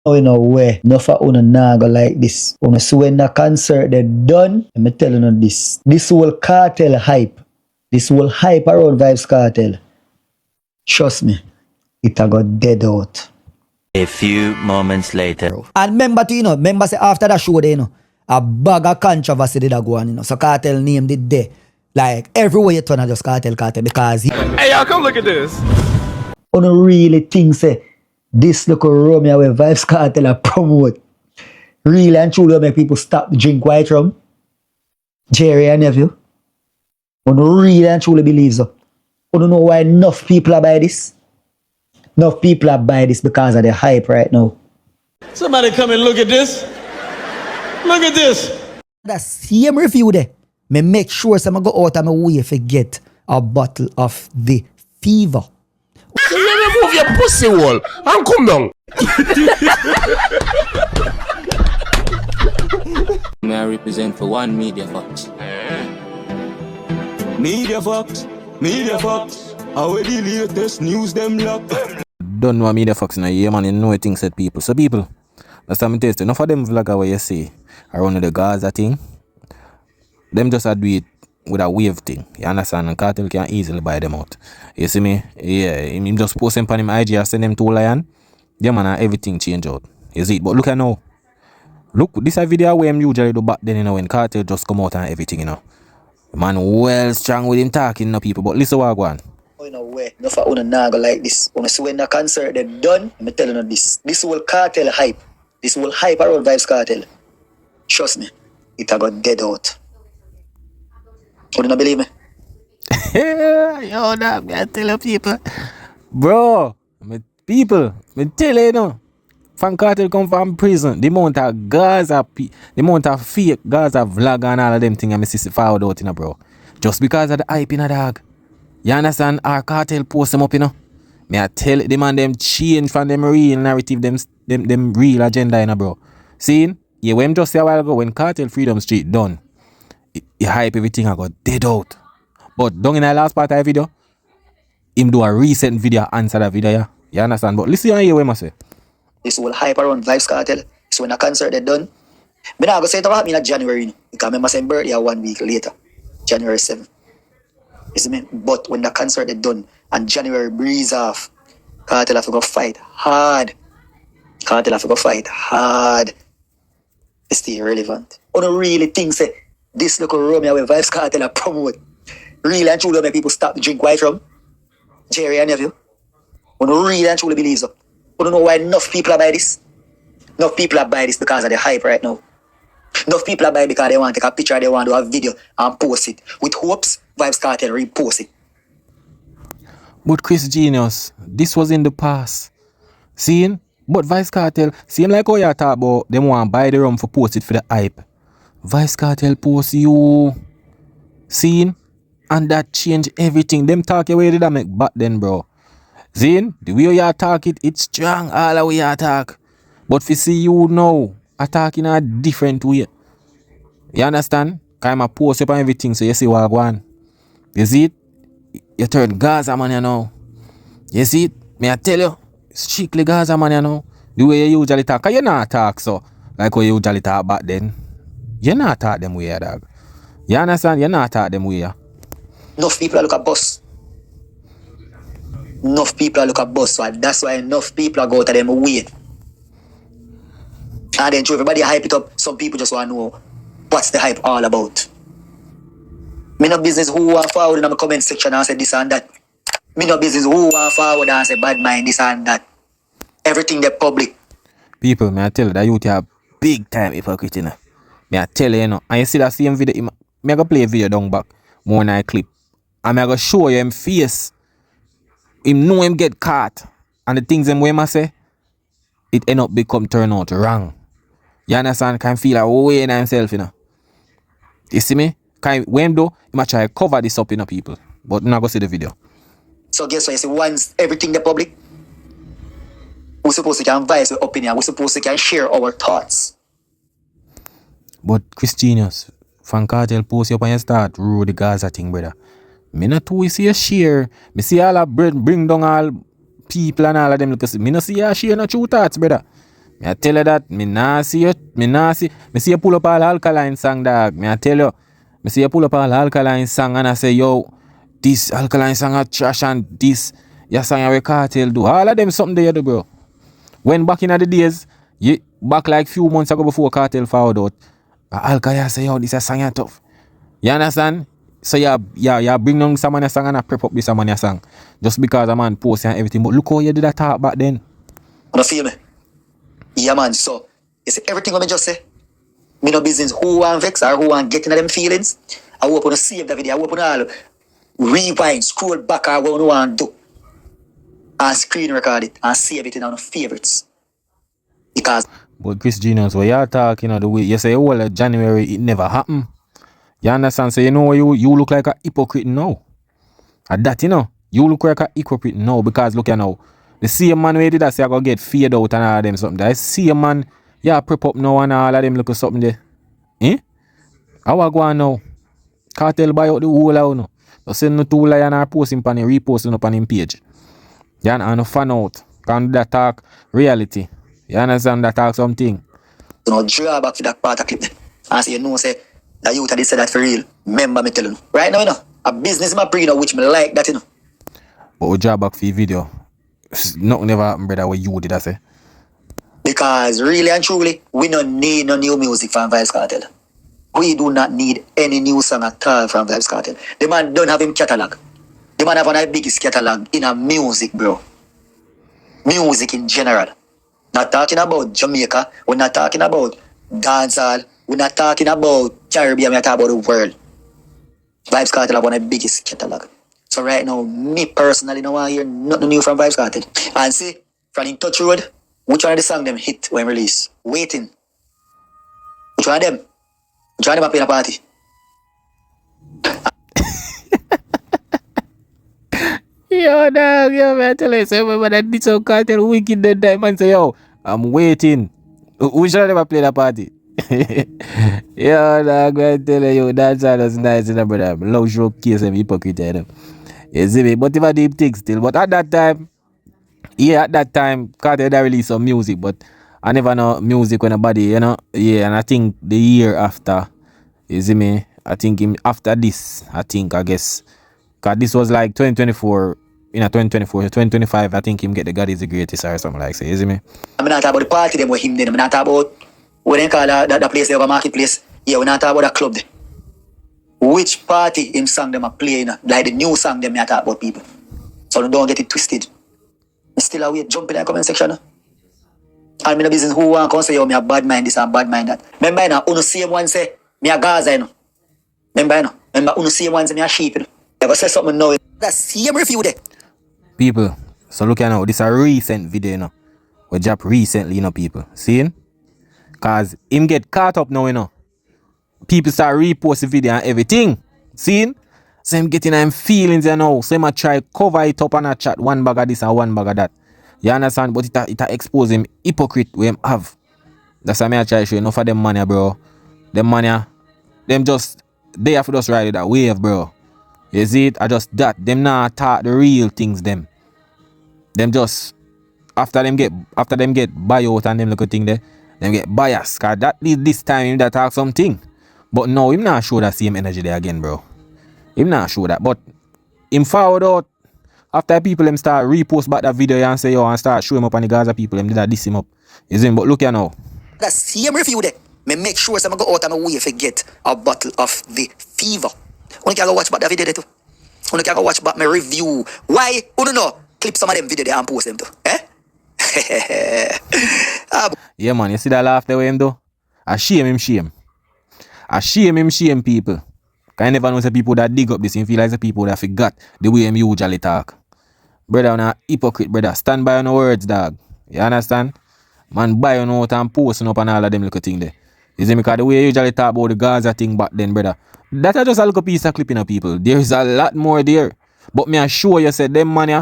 Oh, you know way. No for una naga like this. Una so when the concert they done, let me tell you this. This whole cartel hype. This whole hype around Vibes Cartel. Trust me, it a got dead out. A few moments later. And remember to, remember say after that show there, a bag of controversy did go on, So Kartel named it there. Like everywhere you turn, just Kartel because Hey y'all, come look at this. I don't really think say this local Romeo where Vibes Cartel a promote. Really and truly make people stop drink white rum. Jerry and nephew. I don't really and truly believe so. I don't know why enough people are buy this. Enough people are buy this because of the hype right now. Somebody come and look at this. Look at this. that same review there, me make sure some go out of my way to get a bottle of the fever. You remove your pussy wall and come down. May I represent for one Media Fox? Media Fox, Media Fox. How the latest news them lock? Don't know Media Fox now, yeah man, you know things said people. So people, that's time I tell you, enough of them vlogger where you see around the Gaza thing, them just do it with a wave thing. You understand? And Kartel can easily buy them out. You see me? Yeah, him just post them on him IG and send them to Lion. Yeah man, and everything change out. You see it? But look at now. Look, this is a video where him usually do back then, you know, when Kartel just come out and everything, you know. Man well strong with him talking, you know, people. But listen what I go on. You know way. No for una naga like this. When so when the concert they done, I'm telling you this. This whole cartel hype. This whole hype around Vibes Cartel. Trust me, it a got dead out. You don't believe me? Yo, dog, I tell you people. Bro, people, me tell you, you know. From Kartel come from prison. The amount of Gaza, the amount of fake Gaza vlog and all of them things I see forward out, you know, bro. Just because of the hype, you know, dog. You understand? Our Kartel post them up, you know. Me I tell them and them change from them real narrative, them real agenda, you know, bro. See? Yeah, when just a while ago, when Kartel Freedom Street done, it hype everything I got dead out. But down in the last part of the video, him do a recent video answer that video, yeah. You understand? But listen and hear what I say. This whole hype around Vibes Cartel. So when the concert they done, me not go say it happen in January, you know, because I remember saying birthday 1 week later, January 7th. You see me? But when the concert they done and January breeze off, Kartel have to go fight hard. Kartel have to go fight hard. It's still relevant. I don't really think say this local Romeo where Vibes Cartel are promote. Really and truly make people stop to drink white rum. Jerry and nephew. I don't really and truly believe so. I don't know why enough people are buy this. Enough people are buy this because of the hype right now. Enough people are buy because they want to take a picture, they want to have a video and post it. With hopes, Vibes Cartel repost it. But Chris Genius, this was in the past. Seeing? But Vibes Cartel, seem like how you talk about them want to buy the rum for post it for the hype. Vibes Cartel post you. Seeing? And that changed everything. Them talk away did that make back then, bro. Seeing? The way you talk it, it's strong all the way you talk. But for see you now, attack in a different way. You understand? Because I post up on everything, so you see what I want. You see it? You turn Gaza man, you know. You see it? May I tell you? Strictly Gaza man, you know. The way you usually talk. Because you not talk so. Like how you usually talk back then. You not talk them way, dog. You understand? You not talk them way. Enough people look at bus. Enough people look at bus. So that's why enough people go to them wait. And then everybody hype it up. Some people just want to know what's the hype all about. Me no business who want forward in my comment section and say this and that. Me no business who want forward and say bad mind this and that. Everything they public. People, may I tell you that youth have big time hypocrite, you know. May I tell you, you know. And you see that same video, me I go play a video down back, more than a clip. And me I go show you him face. Him know him get caught. And the things him I say, it end up become turn out wrong. You understand? Can feel like way in himself, you know. You see me? When though, he might try to cover this up, you know, people. But now go see the video. So guess what? You see, once everything the public, we're supposed to can voice our opinion. We're supposed to can share our thoughts. But Chris Genius, from Kartel post you up and you start rule the Gaza thing, brother. Me not too see a share. Me see all a bring down all people and all of them. Me not see a share no true thoughts, brother. I tell you that, me nah see you, me see you pull up all Alkaline song, dog. Me I tell you, me see you pull up all Alkaline song and I say, yo, this Alkaline song are trash and this, your song with Kartel do. All of them something they do, bro. When back in the days, back like few months ago before Kartel found out, Alkaline say, yo, this a song is tough. You understand? So you bring down someone a song and I prep up this someone a song. Just because a man post and everything. But look how you did that talk back then. You feel me? Yeah, man. So, you see, everything what me just say, me no business who want vex or who want get into them feelings. I hope you save the video. I hope you all rewind, scroll back or what you want to do. And screen record it and save it in our favorites. Because... But Chris Genius, what you're talking the way you say, oh, January, it never happened. You understand? So you know you look like a hypocrite now. At that, you look like a hypocrite now because look now. The same man where did I say I go get fade out and all of them something. The same man, prep up now and all of them look at something there. How I go on now? Kartel buy out the whole out now. So send no two lion or posting pan reposting up on him page. You and no fan out. Can that talk reality. You understand that talk something? Draw back to that part of clip there. And say say that youth did say that for real. Remember me telling you. Right now, a business my pre which me like that, But we draw back for your video. Nothing never happened, brother, what you did I say. Because really and truly, we don't need no new music from Vybz Kartel. We do not need any new song at all from Vybz Kartel. The man don't have him catalog. The man have one of the biggest catalog in a music, bro. Music in general. Not talking about Jamaica. We're not talking about dancehall. We're not talking about Caribbean. We're talking about the world. Vybz Kartel have one of the biggest catalog. So right now, me personally don't want to hear nothing new from Vybz Kartel. And see, from In Touch Road, which one of the song them hit when released? Waiting. Which one of them? Which one of them are playing a party? Yo, dog, man, tell you, say, when I did some Kartel wicked that time, man, say, yo, I'm waiting. Which one of them are playing a party? Yo, dog, man, tell you, that song was nice, brother. Love showcase and Hypocrite, You see me? But if I deep things still. But at that time, Kartel had released some music, but I never know music when nobody, and I think the year after, you see me? I think after this, I guess, because this was like 2024, 2025, I think him get the God is the greatest or something like that, you see me? I'm not talking about the party them with him then. I'm not talking about what they call that place there, marketplace. Yeah, we're not talking about that club there. Which party him song them are playing, like the new song them I talk about people. So don't get it twisted. I still away jump in the comment section. And me no business who want to say yo me a bad mind this and bad mind that. Remember uno same one say me a Gaza Remember uno same one say me a sheep You go say something now. That's same review there. People, so look now, this a recent video we dropped recently people. Seeing? Cause him get caught up now People start repost the video and everything. Seeing? So him getting them feelings So him a try cover it up and a chat one bag of this and one bag of that. You understand? But it a expose him hypocrite we him have. That's why I try to show enough of them money, bro. Them money, them just they have to just ride that wave, bro. You see it? I just that. Them not talk the real things them. Them just after them get buyout and them little thing there, them get bias. Cause that this time him that talk something. But no, him not show that same energy there again, bro. Him not show that. But him forward out after people them start repost back that video and say yo and start show him up on the Gaza people, them did that diss him up. You see him? But look here now. That same review there. Me make sure I'm go out of my way if I get a bottle of the fever. Only can go watch back that video there too. Only can go watch back my review. Why? You don't know. Clip some of them video there and post them too. Yeah man, you see that laugh the way him do? I shame him. I shame him people. Cause I never know the people that dig up this and feel like the people that forgot the way him usually talk. Brother, on a hypocrite, brother. Stand by on the words, dog. You understand? Man, buy on out and posting up and all of them little thing there. You see me? Because the way you usually talk about the Gaza thing back then, brother. That is just a little piece of clipping of people. There's a lot more there. But me assure you, said them money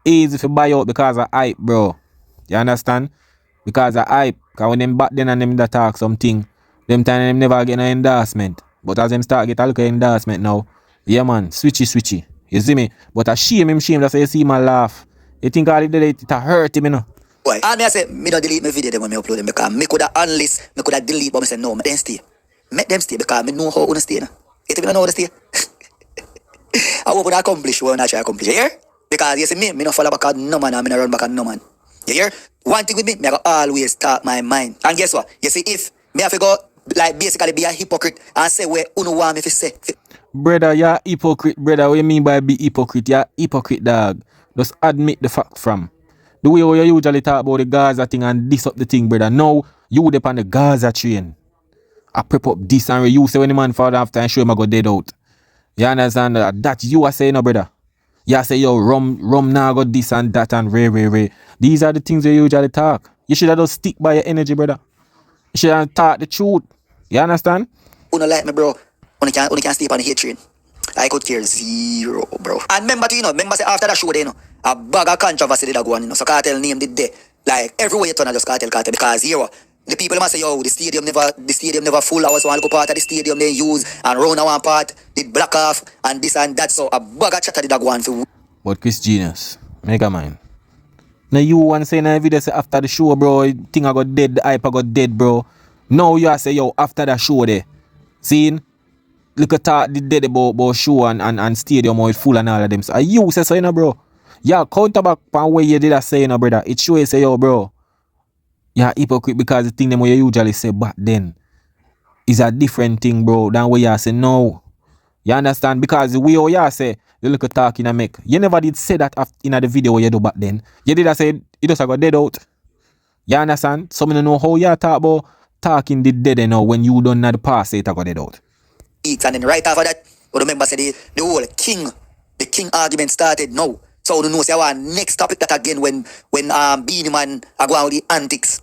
easy to buy out because of hype, bro. You understand? Because of hype. Because when them back then and them that talk something, them time them never get no endorsement. But as them start get a little endorsement now, yeah man, switchy. You see me? But I shame him, that's why you see my laugh. You think all he did it hurt him, Boy, and me I say, me don't delete my video them when me upload them because me coulda unlist, me coulda delete, but me say no, me them stay. Make them stay because me know how una stay now. You think me don't know how to stay? I hope I accomplish what I try to accomplish. You hear? Because you see me no follow back on no man and me no run back on no man. You hear? One thing with me I go always talk my mind. And guess what? You see, if me have to go like basically be a hypocrite and say what uno want me to say. Brother, you're a hypocrite, brother. What you mean by be hypocrite? You're a hypocrite, dog. Just admit the fact from. The way you usually talk about the Gaza thing and this up the thing, brother. Now, you would on the Gaza train. I prep up this and you say when the man fall after and show him I go dead out. You understand that? That you are saying, no, brother. You say, yo, rum now got this and that and ray. These are the things you usually talk. You should have just stick by your energy, brother. You should have talk the truth. You understand? Uno like me, bro. Only can sleep on the hate train. I could care zero, bro. And remember say after that show, a bag of controversy did go on, So Kartel name did there. Like everywhere you turn, I just Kartel because here, the people must say, yo, the stadium never full. I was one little part of the stadium they use, and round one part did black off and this and that. So a bag of chatter did go on for. But Chris Genius, make a mind. Now you want to say in a video say after the show, bro, thing I got dead, the hype I got dead, bro. Now you are say, yo, after that show there, seeing. Look at that, the dead about show and stadium how it full and all of them. So you say so, you know, bro. Yeah, counter back on where you did that say, you know, brother. It show you say, yo, bro. You're hypocrite because the thing them what you usually say back then is a different thing, bro, than what you say now. You understand? Because the way you say, you look at talking and make. You never did say that in the video what you do back then. You did say it just got dead out. You understand? Some don't know how you talk about talking the dead now when you don't know the past say it got dead out. And then right after that, remember say the whole king argument started now. So you know say our next topic that again when Beanie Man are going with the antics.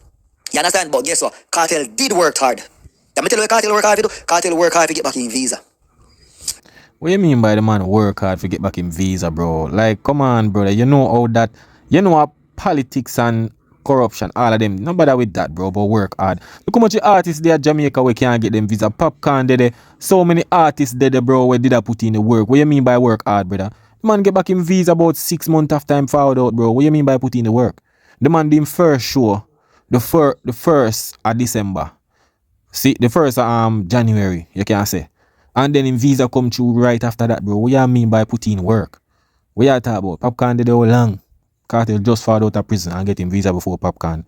You understand? But guess what? Kartel did work hard. Let me tell you what Kartel work hard to do. Kartel work hard to get back in visa. What you mean by the man work hard to get back in visa, bro? Like, come on, brother. You know how that, you know how politics and corruption, all of them. No bother with that, bro, but work hard. Look how much artists there at Jamaica we can't get them visa. Popcorn there. So many artists there, bro, where did I put in the work? What you mean by work hard, brother? The man get back in visa about 6 months after him found out, bro. What you mean by putting in the work? The man did him first show, the first of December. See, the first of January, you can say. And then in visa come through right after that, bro. What you mean by putting in work? What you talk about? Popcorn did it all long. Kartel just found out of prison and getting visa before Popcorn.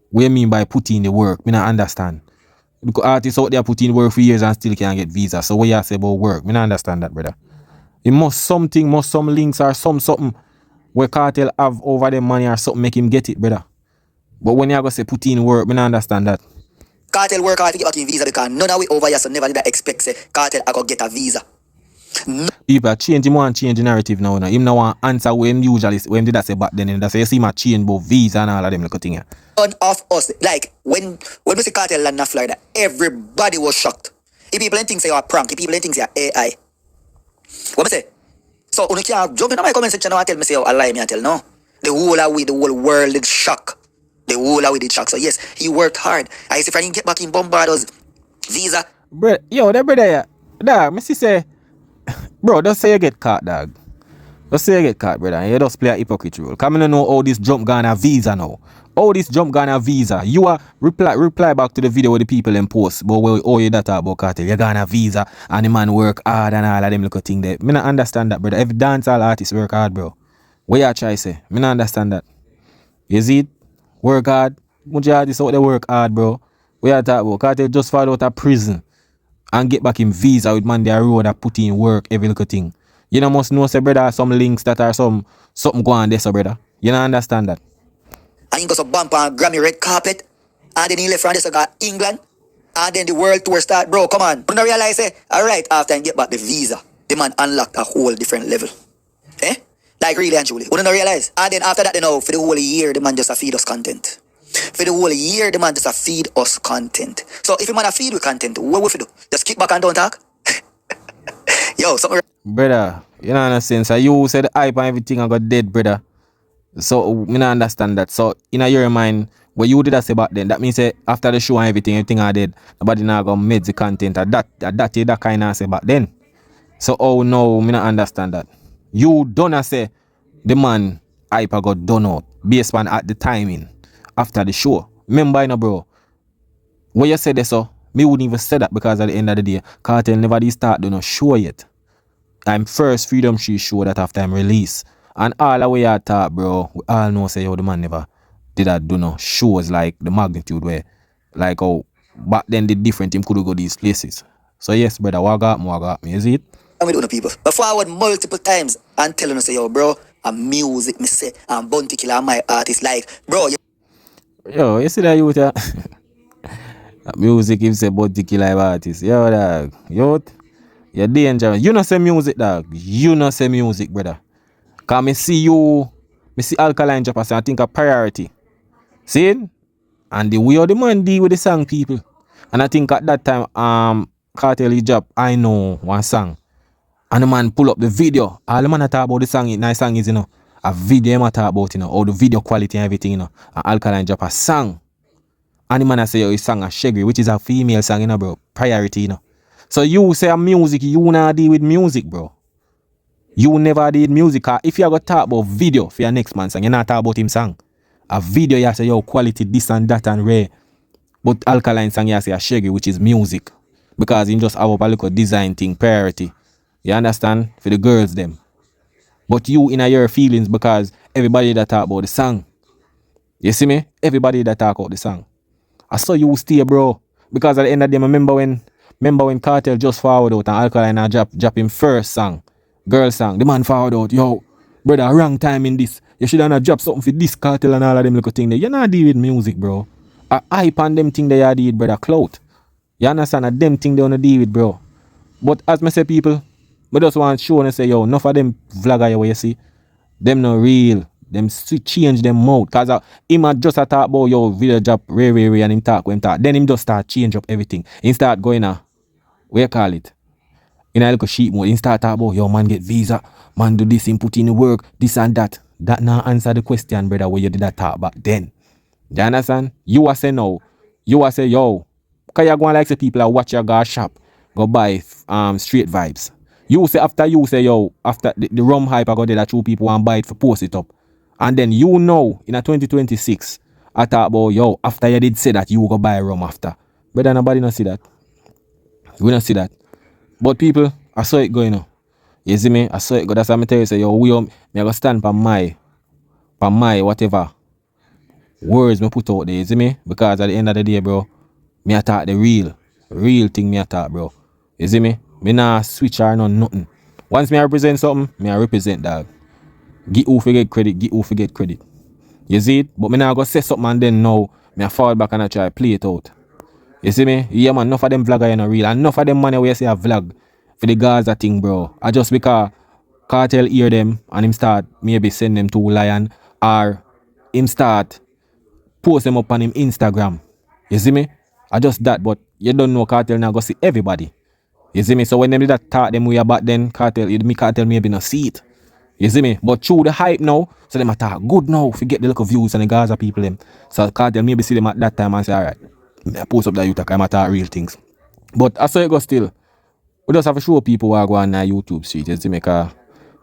What you mean by putting in the work? Me not understand. Because artists out there put in work for years and still can't get visa. So what you say about work? Me not understand that, brother. It must some links or something where Kartel have over the money or something make him get it, brother. But when you go say put in work, me not understand that. Kartel work hard to get back in visa because none of it over here, so never did I expect say Kartel I go get a visa. People change him want change the narrative now. Him now want answer when him usually when did I say back then and that's say you see my change about visa and all of them little thing here. None of us, like when we see Kartel land in Florida, everybody was shocked. If people think say you're a prank, if people think say you're AI. What me say? So you can't jump in my comment section and tell me say I lie me and tell no. The whole world is shocked. The whole of did shock. So yes, he worked hard. I see if I didn't get back in Bombardo's visa. Bro, yo, that brother yeah. Dog, me see say bro, don't say you get caught, dog. Don't say you get caught, brother. You just play a hypocrite role. Come in and know all this jump gun a visa now. All this jump gun a visa. You are reply back to the video where the people in post. But where all you that about Kartel. You gonna visa and the man work hard and all of them little thing there. Me not understand that, brother. Every dancehall artist work hard, bro. What you try say? Me not understand that. You see it? Work hard. Much artists out there work hard, bro. We are talking about Kartel just found out of prison and get back in visa with man their road that put in work every little thing. You know must know say brother some links that are something going on there, so brother. You don't understand that. And he got some bump on Grammy red carpet. And then he left from there so got England. And then the world tour start. Bro, come on. You don't realize alright, after he get back the visa, the man unlocked a whole different level. Eh? Like really and truly. You don't realize. And then after that, you know, for the whole year, the man just a feed us content. For the whole year, the man just a feed us content. So if the man a feed with content, what we do? Just kick back and don't talk? Yo, something. Brother, you know understand. So you said the hype and everything I got dead, brother. So me not understand that. So in your mind, what you did I say back then, that means say after the show and everything I did, nobody now gonna make the content that kind of say back then. So oh no, me not understand that. You don't say the man hype got done out. based on at the timing after the show. Remember, you know, bro, what you said there, so me wouldn't even say that because at the end of the day, Kartel never did start doing a show yet. I'm first Freedom Tree show that after I'm release. And all the way I thought, bro, we all know say yo the man never did that do no shows like the magnitude where like oh back then the different team could go these places. So yes, brother, what got me, is it? And we do the people. But forward multiple times and telling us say, yo, bro, I'm music, me say, I'm Bounty Killer, my artist. Like, bro, Yo, you see that youth, yeah? Music, him say Bounty Killer artist. Yo, dog, youth, you're dangerous. You not say music, dog. You not say music, brother. Cause me see Alkaline drop as I think a priority. See? And the way how the man deal with the song people. And I think at that time, Kartel he drop I Know one song. And the man pull up the video. All the man talk about the song, nice song is, you know. A video him talk about, you know, all the video quality and everything, you know. And Alkaline drop a song. And the man say yo, his song a Shaggy, which is a female song, you know, bro. Priority, you know. So you say a music, you not deal with music, bro. You never did music. If you go talk about video for your next man song, you not talk about him song. A video you say yo quality this and that and rare. But Alkaline song you say a Shaggy, which is music. Because him just have up a little design thing, priority. You understand? For the girls them. But you in your feelings because everybody that talk about the song. You see me? Everybody that talk about the song. I saw you stay, bro. Because at the end of the day, remember when Kartel just forward out and Alkaline drop him first song. Girl song. The man forward out. Yo, brother, wrong time in this. You should have not drop something for this Kartel and all of them little thing there. You not deal with music, bro. I hype on them thing they are deal, brother, clout. You understand? That them thing they wanna deal with, bro. But as me say people, I just want to show and say, yo, enough of them vlogger you see, them not real. Them change them mouth. Cause him just a talk about yo video drop ray and him talk when him talk. Then him just start change up everything. He start going what you call it? In a little sheep mode, he start talk about yo man get visa, man do this, him put in the work, this and that. That now answer the question, brother, where you did that talk back then. You understand? You are say no. You are say yo, cause you go and like say people that watch your guy shop, go buy straight vibes. You say after you say yo, after the rum hype I got there that two people want buy it for post it up. And then you know in a 2026, I thought about yo, after you did say that you go buy rum after. But then nobody not see that. We don't see that. But people, I saw it going on. You see me? I saw it go. That's what I tell you say yo, me I go stand for my whatever words me put out there, you see me? Because at the end of the day, bro, me I talk the real thing me I talk, bro. You see me? Me nah switch or nothing. Once me I represent something, me I represent dog. Get who forget credit. You see it? But me nah go say something and then now me I fall back and I try play it out. You see me? Yeah man, enough of them vlogger you know real. And enough of them money where you say a vlog for the Gaza thing, bro. I just because Kartel hear them and him start maybe send them to Lion or him start post them up on him Instagram. You see me? I just that, but you don't know Kartel now go see everybody. You see me? So when them did that talk them way about then Kartel maybe not see it. You see me? But through the hype now, so them attack good now, forget the little views and the Gaza people them. So Kartel maybe see them at that time and say, alright, I post up that you talk, I'm attack real things. But I saw it go still. We just have to show people who are going on YouTube street, you see me? Cause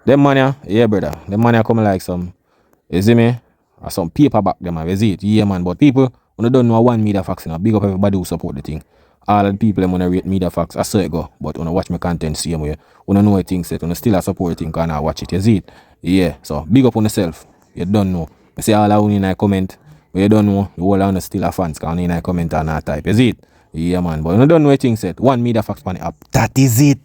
them money, yeah brother, them money come like some, you see me? Or some paper back them, you see it? Yeah man, but people, when don't know one media facts, you know, big up everybody who support the thing. All the people them wanna rate media facts, I saw it go, but when I watch my content same way, when I know what things set, when I still support the thing, can I watch it, you see it? Yeah, so big up on yourself, you don't know. I say all I want in a comment, but you don't know, the whole I still a fans, can in a comment and a type, you see it? Yeah man, but when I don't know what things set, one media facts on the app, that is it.